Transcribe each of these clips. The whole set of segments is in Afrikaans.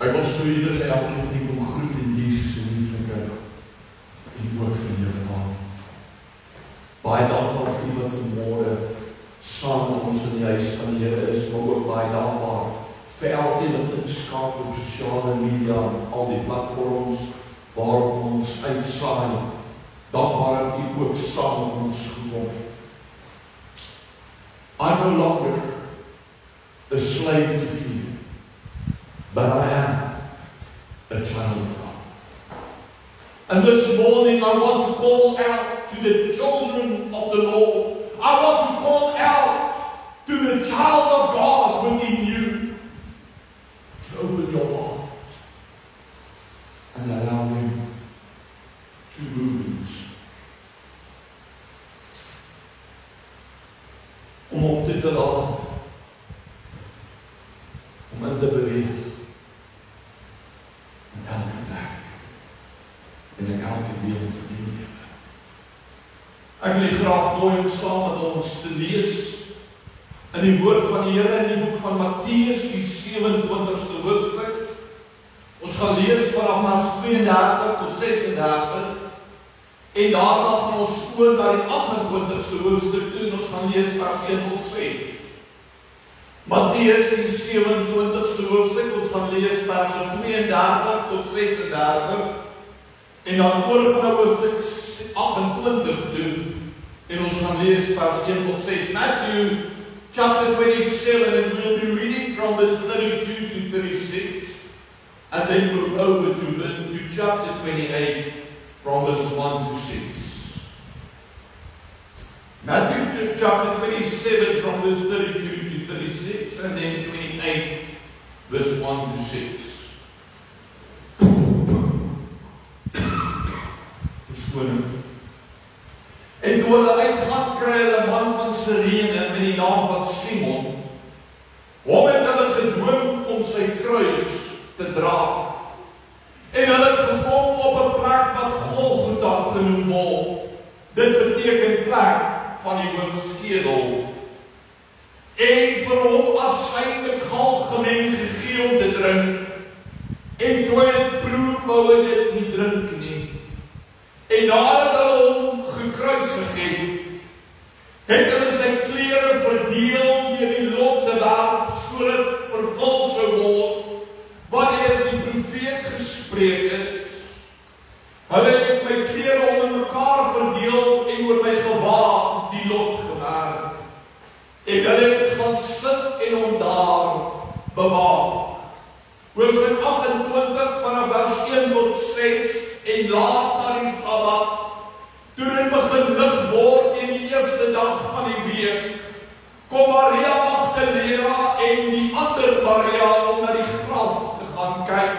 Ek wil so iedere elke van die kom groet in Jesus se lieflike en ook van Here naam. Baie dankbaar vir die wat vanmôre saam met ons in die huis van die Here is, maar ook baie dankbaar vir elkeen wat inskakel op sosiale media en al die platforms waarop ons uitsaai. Dankbaar dat u ook saam met ons gekom het. I'm no longer a slave to fear, but I am a child of God. And this morning I want to call out to the children of the Lord. I want to call out to the child of God within you to open your heart and allow Him to move in you. Om op te laat, om in te beweeg in elke plek en in elke deel van die lewe. Ek wil graag nooi om saam met ons te lees in die woord van die Here in die boek van Matteus, die 27ste hoofstuk. Ons gaan lees vanaf vers 32 tot 36 en daarna gaan ons oor na die 28ste hoofstuk toe en ons gaan lees vers 1 tot 6. Matteus die 27ste hoofstuk, ons gaan lees vers 32 tot 36 en dan oor gaan na hoofstuk 28 toe en ons gaan lees vers 1 tot 6. Matthew chapter 27, and we'll be reading from verse 32 to 36 and then move over to chapter 28 from verse 1 to 6. Matthew chapter 27 from verse 32 to 36 and then 28 verse 1 to 6. Verskoning. En toe hulle uitgaan, kry hulle 'n man van Sirene met die naam van Simon. Hom het hulle gedwing om sy kruis te dra. En hulle het gekom op 'n plek wat Golgotha genoem word. Dit beteken plek van die hoofskedel. En vir hom aanskynlik galg gemeng gegee om te drink. En toe hy dit proe, wou hy dit nie drink nie. En nadat hulle hom gekruisig het hulle sy klere verdeel deur die lot te werp, sodat vervul sou word wanneer die profeet gespreek het. Hulle het my klere onder mekaar verdeel en oor my gewaad die lot gewerp. En hulle het gaan sit en hom daar bewaak. Hoofstuk 28 vanaf vers 1 tot 6 en laat na die Sabbat, toe dit begin lig word in die eerste dag van die week, kom Maria Magdalena en die ander Maria om na die graf te gaan kyk.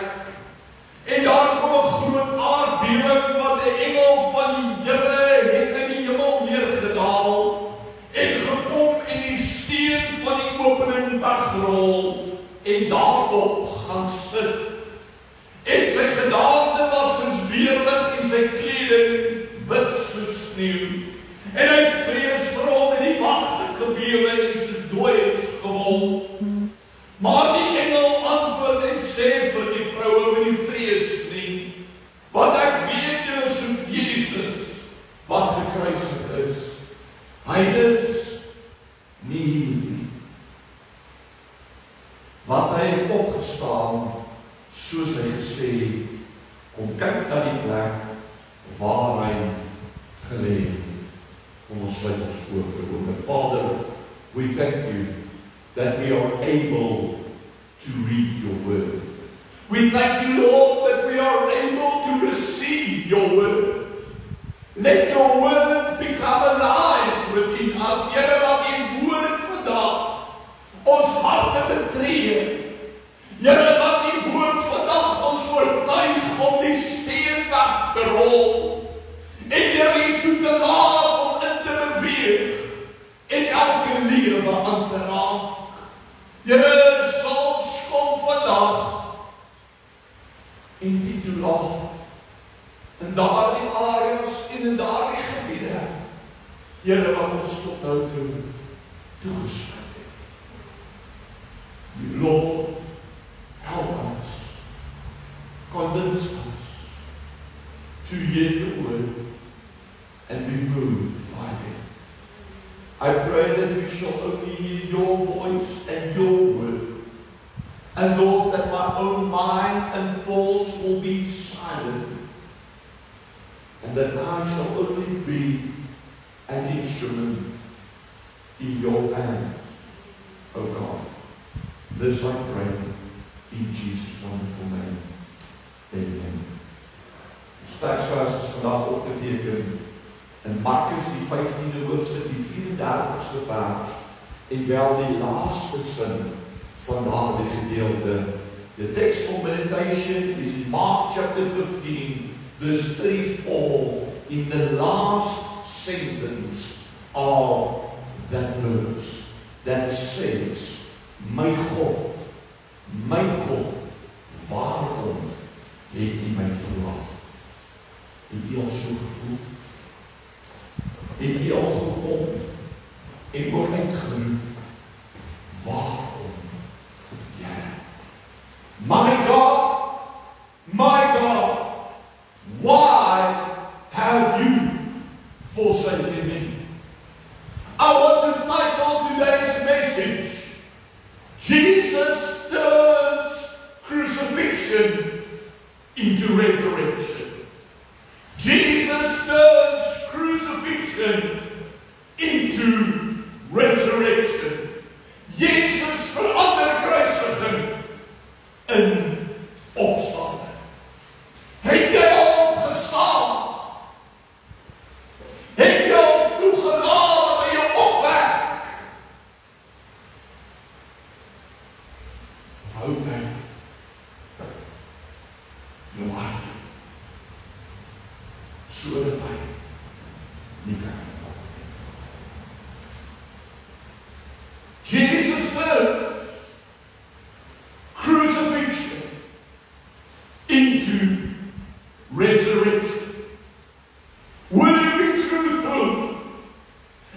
En daar kom 'n groot aardbewing wat 'n engel van die Here het in die hemel neergedaal en gekom en die steen van die opening wegrol en daarop gaan sit. En sy gedaante was soos weerlig en sy kleding wit soos sneeu. En hy het vrees vir hom en die wagte gebewe en soos dooies gewol. Maar die engel antwoord en sê vir die vroue, moenie vrees nie, want ek weet julle soek Jesus wat gekruisig is. Hy is nie hier nie. Want hy het opgestaan, soos hy gesê, kom kyk na die plek waar hy gelê het. Kom ons sluit ons oë vir oomblik. Father, we thank you that we are able to read your word. We thank you, Lord, that we are able to receive your word. Let your word become alive within us. Here, laat die woord vandag ons harte betree. Here, laat die woord vandag ons oortuig om die steen weg te rol. En Here, toe te laat om in te beweeg en elke lewe aan te raak. Here, soms kom vandag en die toelaat in daardie areas en in daardie gebiede, Here, wat ons tot nou toe toegesluit het. Lord, help us convince us to hear your word and be moved by it. I pray that we shall only hear your voice and your word. And Lord, that my own mind and thoughts will be silent. And that I shall only be an instrument in your hands, O God. This I pray in Jesus' wonderful name. Amen. Die teksvers is vandaag opgeteken in Markus die 15de hoofstuk, die 34ste vers, en wel die laaste sin van daardie gedeelte. The text for meditation is in Mark chapter 15, verse 34, in the last sentence of that verse that says, my God, waarom het U my verlaat? Het U al so gevoel? Het U al gekom en word uitgeroep? Waarom? Ja. My God, why have you forsaken me? I want to title today's message, Jesus turns crucifixion into resurrection. Jesus turns crucifixion into resurrection. Jesus verander kruisiging in opstanding. Het jy al opgestaan? Het jy al toegelaat dat jy opwek? Of hou jy jou hart sodat hy nie kan opwek? Jesus turned crucifixion into resurrection. Will you be truthful?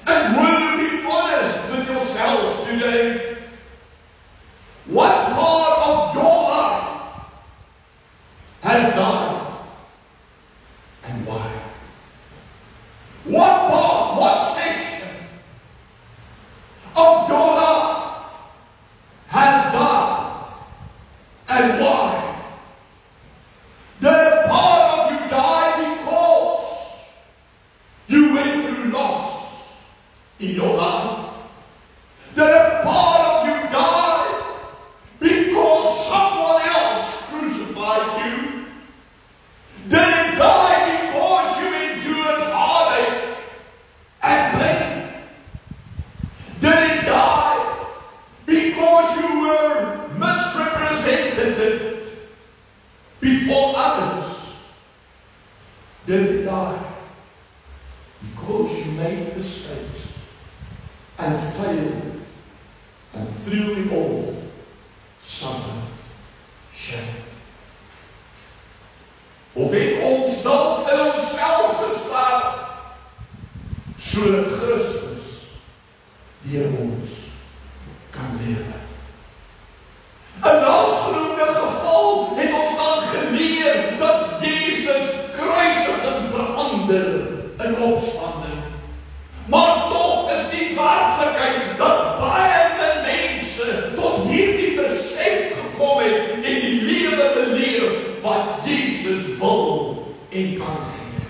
And will you be honest with yourself today? What part of your life has died? And why? What part, what section of your life has died? And why? Did a part of you die because you went through loss in your life? Did a part of you die because someone else crucified you? Did it die because you endured heartache and pain? Did it die because you were misrepresented before others? Did it die because you made mistakes and failed and through it all suffered shame? Of het ons dalk in onsself gesterf sodat Christus deur ons kan lewe? In laasgenoemde geval het ons dan geleer dat Jesus kruisiging verander in opstanding. Maar tog is die werklikheid dat baie mense tot hierdie besef gekom het en die lewe beleef wat Jesus wil en kan gee.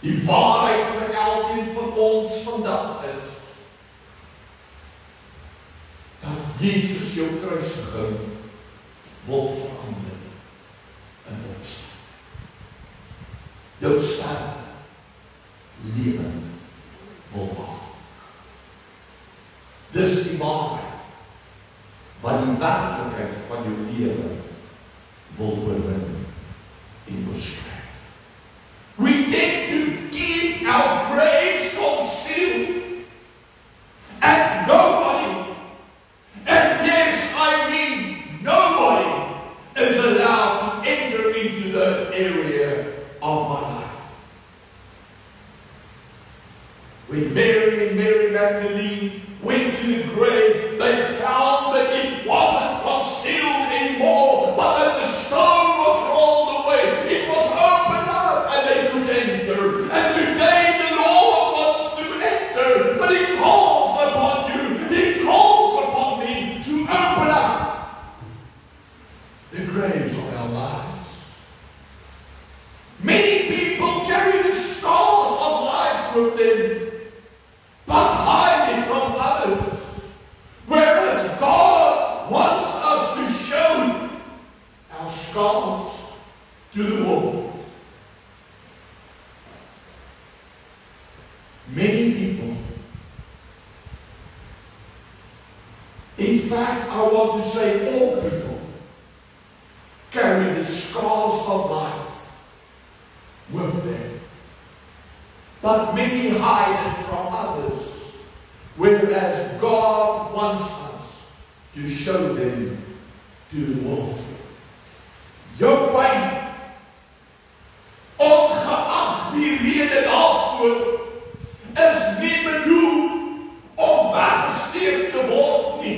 Die waarheid vir elkeen van ons vandag is dat Jesus jou kruisiging wil verander in opstanding. Jou sterwe lewend wil maak. Dis die waarheid wat die werklikheid van jou lewe wil oorwin en beskryf. We tend to keep our graves concealed, and nobody, and yes, I mean nobody, is allowed to enter into that area of my life. When Mary and Mary Magdalene went to the grave, they found that it wasn't concealed anymore, but that the stone scars to the world. Many people, in fact, I want to say all people, carry the scars of life with them. But many hide it from others, whereas God wants us to show them to the world. Jou pyn, ongeag die rede daarvoor, is nie bedoel om weggesteek te word nie.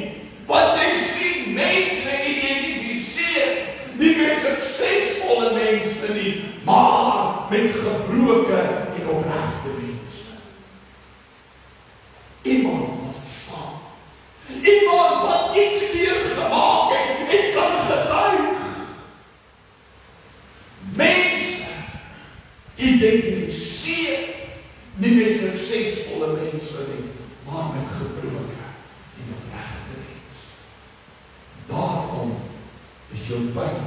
Want jy sien mense identifiseer nie met suksesvolle mense nie, maar met gebroke en opregte mense. Iemand wat verstaan. Iemand wat iets deurgemaak het en kan getuig. Mense identifiseer nie met suksesvolle mense nie, maar met gebroke en opregte mense. Daarom is jou pyn,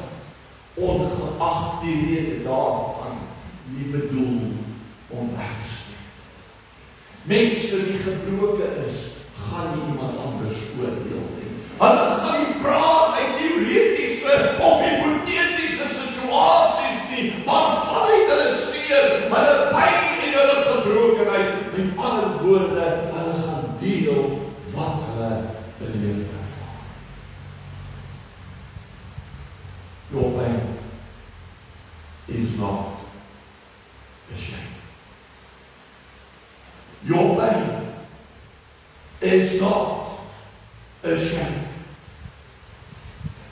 ongeag die rede daarvan, nie bedoel om weg te steek. Mense die gebroke is, gaan nie iemand anders oordeel nie. Hulle gaan nie praat uit teoretiese of hipotetiese situasies nie, maar vanuit hulle seer, hulle pyn en hulle gebrokenheid. Met ander woorde, hulle gaan deel wat hulle beleef ervaar. Your pain is not a shame. Your pain is not a shame.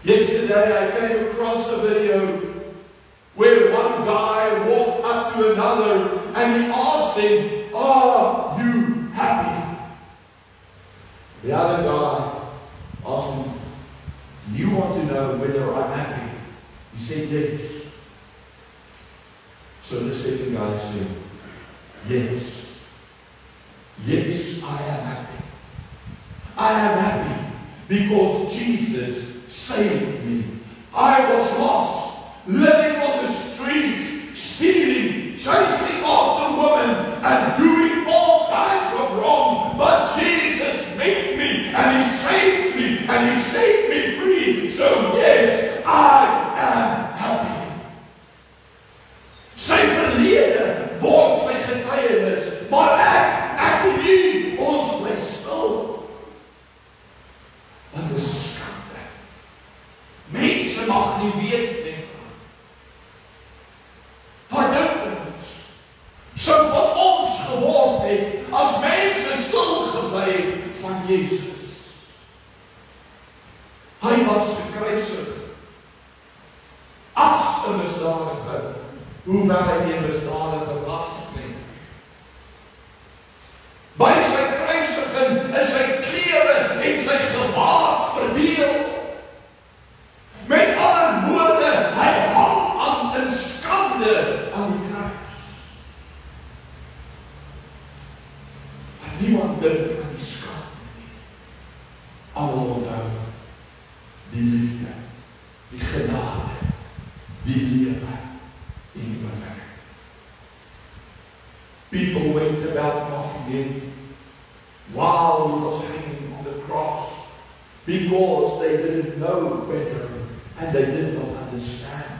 Yesterday I came across a video where one guy walked up to another and he asked him, "Are you happy?" The other guy asked him, "Do you want to know whether I'm happy?" He said, "Yes." So the second guy said, "Yes. Yes, I am happy. I am happy because Jesus saved me. I was lost, living on the streets, stealing, chasing after women, and doing all kinds of wrong. But Jesus met me, and He saved me, and He set me free. So yes, I am happy." Sy verlede word sy getuienis, maar ek en nie, ons bly stil. Want dis 'n skande. Mense mag nie weet nie. Wat dink ons? Sou van ons geword het, as mense stil gebly het van Jesus. Hy was gekruisig as 'n misdadiger, hoewel hy nie 'n misdadiger was nie. By sy kruisiging is sy klere en sy gewaad verdeel. Met ander woorde, hy hang aan in skande aan die kruis. Maar niemand dink aan die skande nie. Almal onthou die liefde, die genade, die lewe en die oorwinning. People went about knocking him while he was hanging on the cross because they didn't know better and they did not understand.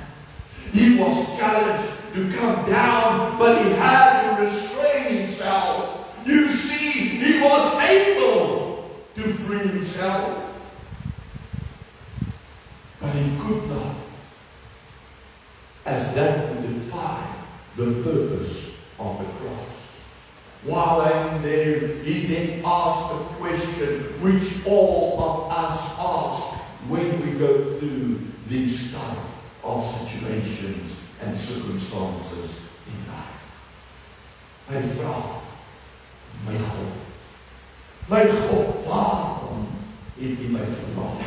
He was challenged to come down, but he had to restrain himself. You see, he was able to free himself, but he could not, as that would defy the purpose of the cross. While hanging there, he then asked a question which all of us ask when we go through these type of situations and circumstances in life. Hy vra, my God, waarom het U my verlaat?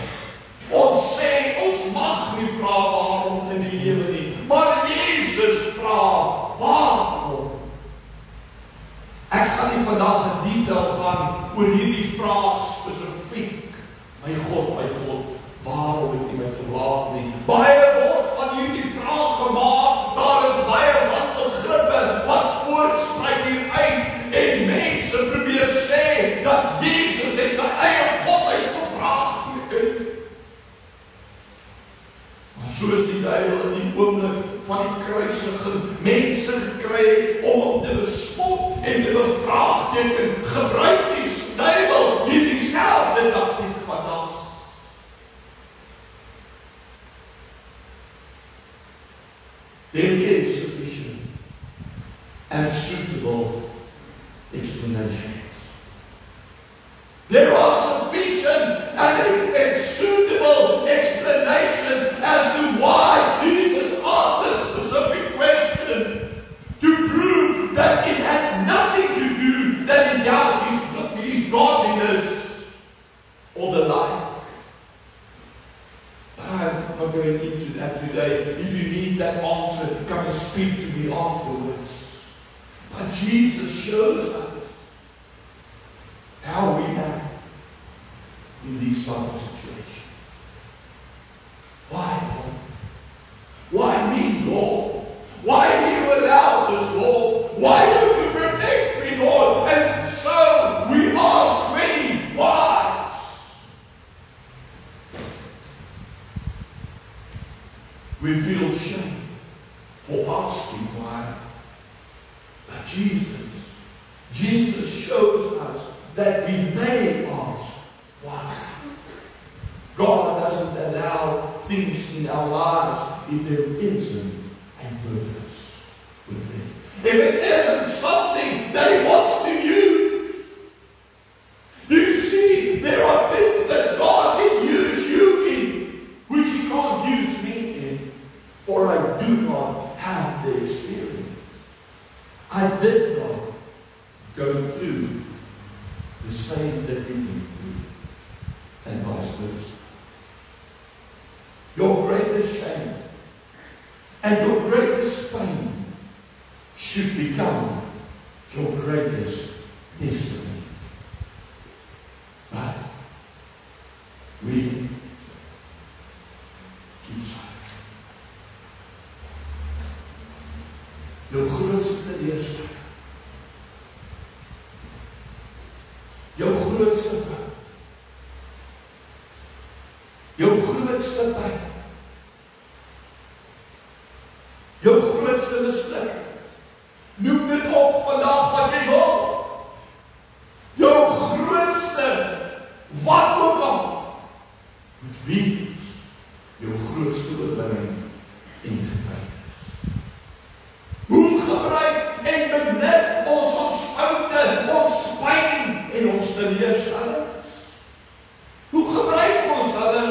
Ons sê, ons mag nie vra waarom in die lewe nie, maar Jesus vra, waarom? Ek gaan nie vandag in detail gaan oor hierdie vraag spesifiek. My God, waarom het U my verlaat nie? Baie word van duiwel in die oomblik van die kruisiging mense gekry het om hom te bespot en te bevraagteken, gebruik die duiwel hierdie selfde taktiek vandag. There is sufficient and suitable explanations. There are sufficient and suitable explanations as to why Jesus asked a specific question to prove that it had nothing to do, that it doubted his godliness or the like. But I'm not going into that today. If you need that answer, come and speak to me afterwards. But Jesus shows us how we act in these type of situations. Why, Lord? Why me, Lord? Why do you allow this, Lord? Why do you protect me, Lord? And so we ask many whys. We feel shame for asking why. But Jesus shows us that we may ask why. God doesn't allow things in our lives if there isn't a purpose with them. If it isn't something that He wants to use. You see, there are things that God can use you in, which He can't use me in, for I do not have the experience. I did not go through the same that you went through, and vice versa. Your greatest shame and your greatest pain should become your greatest destiny. But we keep silent. Jou grootste leerstelling, jou grootste fout, jou grootste pyn, jou grootste mislukking, noem dit op vandag wat jy wil, jou grootste wat ook al, moet wees jou grootste oorwinning en gebruik. Hoe gebruik en benut ons foute, ons pyn en ons teleurstellings? Hoe gebruik ons hulle?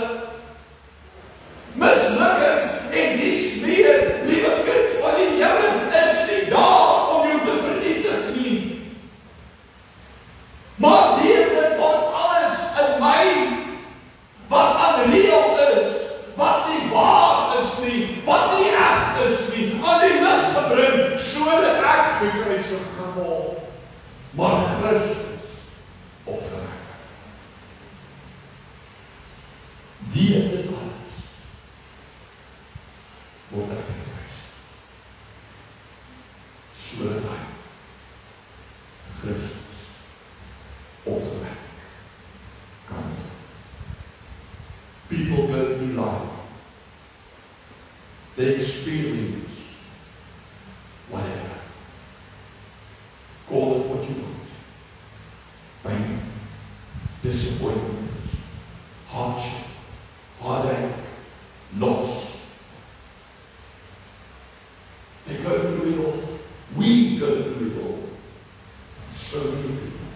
Mislukkings en dies meer, liewe kind van die Here, is nie daar om jou te vernietig nie. Maar weet dit wat alles in my, wat unreal is, wat nie waar is nie, wat nie reg is nie, aan die lig gebring, sodat ek gekruisig kan word, maar Christus opgewek. Deur dit alles word ek gekruisig, sodat hy Christus opgewek kan word. People go through life, they experience whatever. Call it what you want. Pain, disappointment, hardship, heartache, loss. They go through it all. We go through it all. And so many people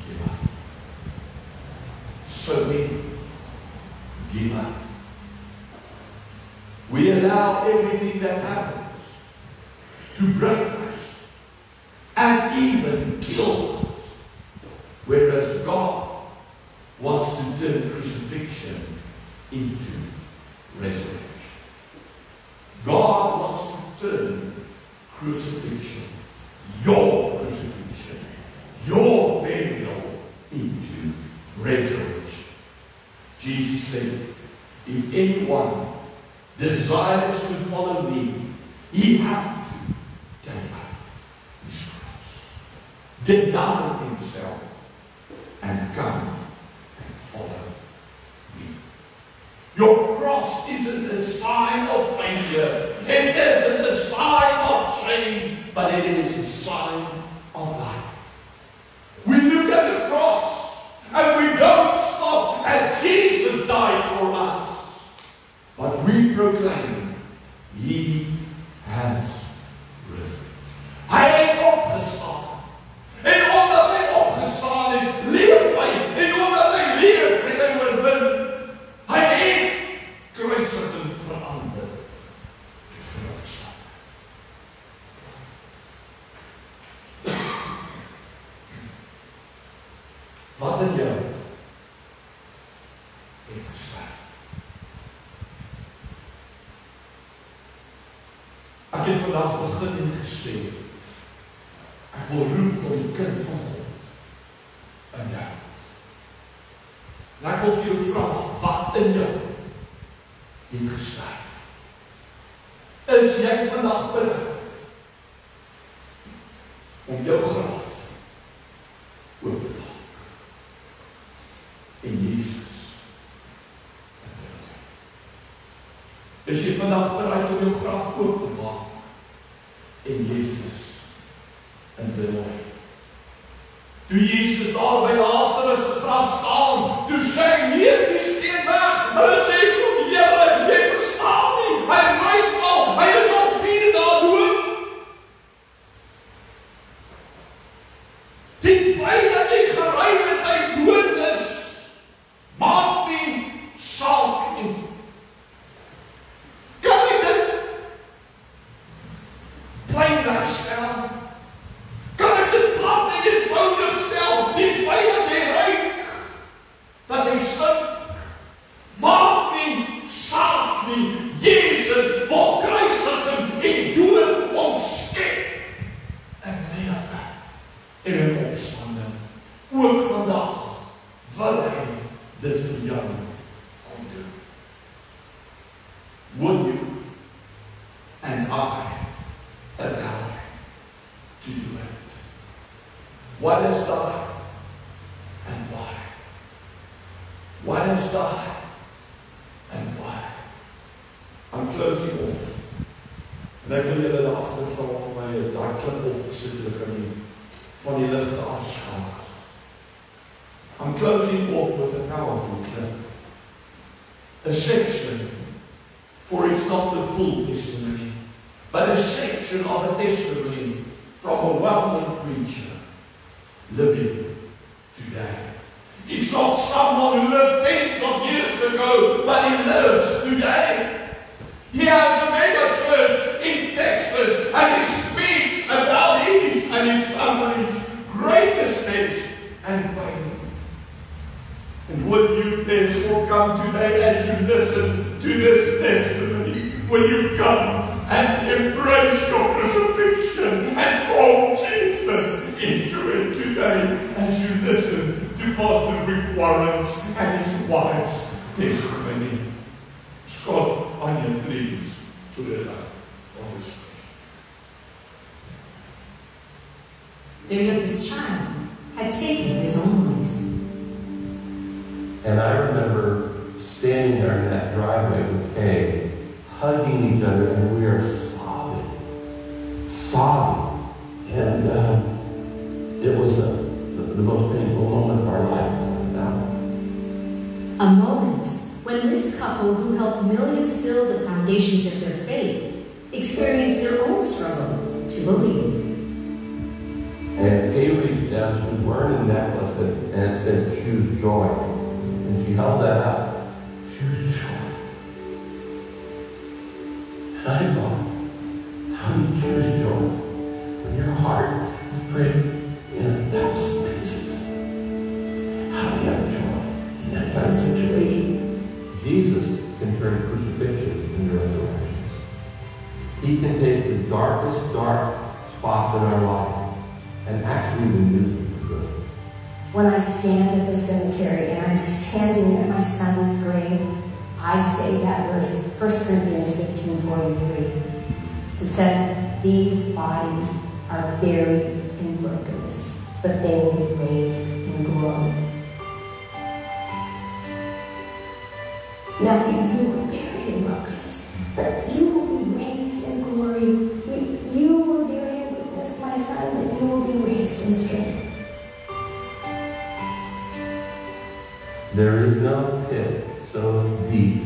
give up. So many give up. We allow everything that happens to break us and even kill us, whereas God wants to turn crucifixion into resurrection. God wants to turn crucifixion, your burial, into resurrection. Jesus said, if anyone desires to follow me, he has to take up his cross, deny himself, and come and follow me. Your cross isn't a sign of failure. It isn't a sign of shame, but it is a sign of life. We look at the cross and we don't stop at Jesus died for us. But we proclaim, He has risen. Hy het opgestaan. En omdat hy opgestaan het, leef hy. En omdat hy leef, het hy oorwin. Hy het kruisiging verander. Wat in jou het gesterf? Ek het vandag begin en gesê, ek wil roep tot die kind van God in jou. En ek wil vir jou vra, wat in jou het gesterf? Is jy vandag bereid om jou graf oop te maak en Jesus in jou lewe? Is jy vandag bereid om jou graf oop te maak en Jesus in jou lewe? Toe Jesus daar by Lazarus se graf staan, toe sê hy, neem die steen weg. Hulle sê vir hom, Here, jy verstaan nie, hy ryk al, hy is al 4 dae dood. Die feit dat hy geruim het, hy dood is, maak nie saak nie. Kan ek dit plain wegstel? Kan ek dit plat en eenvoudig stel? Die feit dat hy ryk, dat hy stink, maak nie saak nie. Jesus wil kruisiging en dood omskep in lewe en in opstanding. Ook vandag wil hy dit vir jou kom doen. Would you and I allow to do it? What is died and why? What is died and why? I'm closing off. En ek wil julle die agtervra vir my, daai klip opgesit van die ligte afskakel. I'm closing off with a powerful clip. A section, for it's not the full testimony, but a section of a testimony from a well-known preacher living today. He's not someone who lived tens of years ago, but he lives today. He has a mega church in Texas, and he speaks about his and his family's greatest test and pain. And would you therefore come today as you listen to this testimony? Will you come and embrace your crucifixion and call Jesus into it today as you listen to Pastor Rick Warren's and his wife's testimony? Scott, Anya, please put it up on the screen. Their youngest child had taken his own life. And I remember standing there in that driveway with Kay, hugging each other, and we are sobbing. And it was the most painful moment of our life. A moment when this couple, who helped millions build the foundations of their faith, experienced their own struggle to believe. And Kay reached down, she was wearing a necklace and it said, "Choose joy." And she held that out, "Choose joy." And I thought, how do you choose joy when your heart is breaking in 1,000 pieces? How do you have joy in that kind of situation? Jesus can turn crucifixions into resurrections. He can take the darkest dark spots in our life and actually even use them for good. When I stand at the cemetery and I'm standing at my son's grave, I say that verse, 1 Corinthians 15:43. It says, "These bodies are buried in brokenness, but they will be raised in glory." Matthew, you were buried in brokenness, but you will be raised in glory. You were buried in weakness, my son, but you will be raised in strength. There is no pit so deep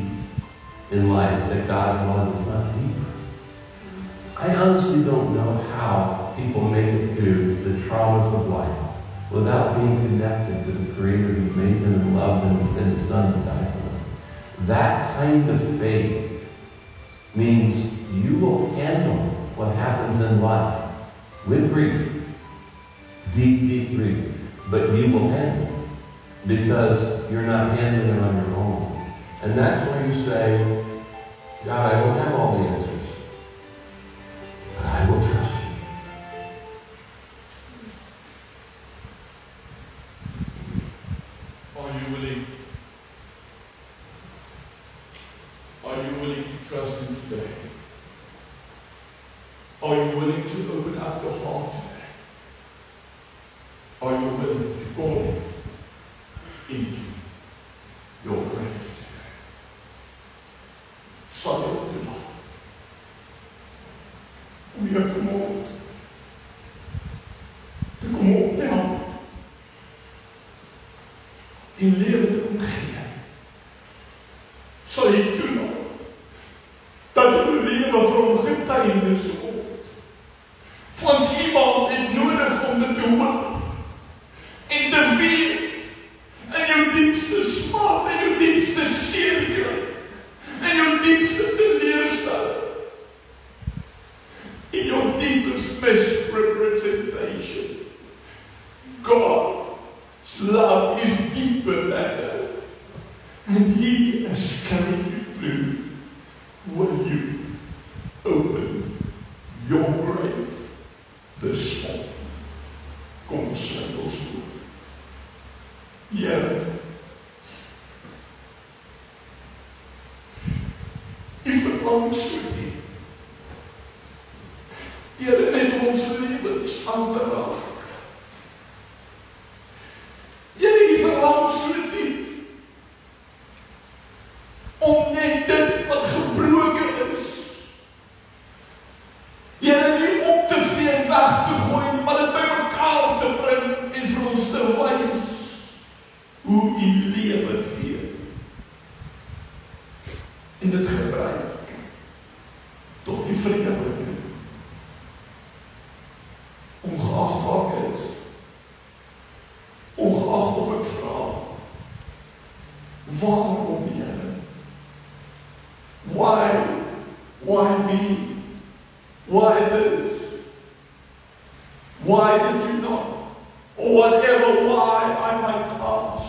in life that God's love is not deeper. I honestly don't know how people make it through the traumas of life without being connected to the Creator who made them and loved them and sent His Son to die for them. That kind of faith means you will handle what happens in life with grief, deep, deep grief, but you will handle it because you're not handling it on your own. And that's where you say, God, I don't have all the answers, but I will trust you. Are you willing? Are you willing to trust Him today? Are you willing to open up your heart today? Are you willing to call Him into your grave today? Sal jy op die nacht? Om jy vanmorgen te kom optel en lewe te kom gee? Sal jy toelaat dat jou lewe vir hom getuienis word? Want iemand het nodig om dit te hoor en te weet in jou diepste smart, in jou diepste seerkry, in jou diepste teleurstelling, in your deepest misrepresentation. God's love is deeper than that. And He has carried you through. Will you open your grave this morning? Kom sluit ons toe. Here, U verlang so diep. Here, net ons lewens aan te raak. Here, U verlang so diep om net dit wat gebroken is, Here, nie op te vee en weg te gooi, maar dit by mekaar te bring en vir ons te wys hoe U lewe gee en dit gebruik tot die verheerliking. Ongeag wat is, ongeag of ek vra, waarom Here? Why me? Why this? Why did you not? Or whatever why I might ask.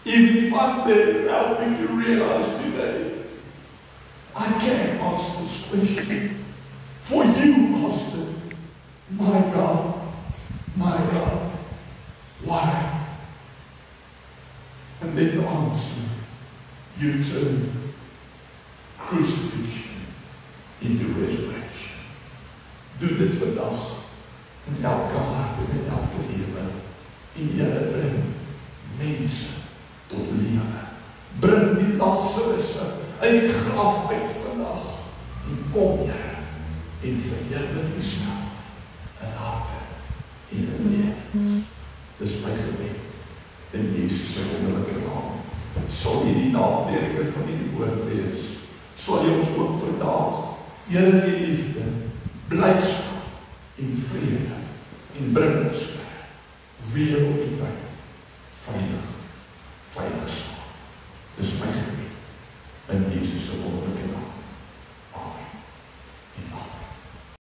Even if I'm there helping you realize today, I can't ask this question. For you asked it. My God, why? And then you answer, you turn crucifixion into resurrection. Doe dit vandag in elke hart en in elke lewe. En Here, bring mense tot lewe. Bring die Lazarus uit die graf uit vandag. En kom Here, en verheerlik Uself in harte en in lewens. Dis my gebed in Jesus se wonderlike naam. Sal U die naamprediker van die woord wees. Sal jy ons ook vandag, Here, in die liefde, blydskap en vrede en bring ons weer op die tyd veilig staan. Dis my gebed in Jesus se wonderlike naam.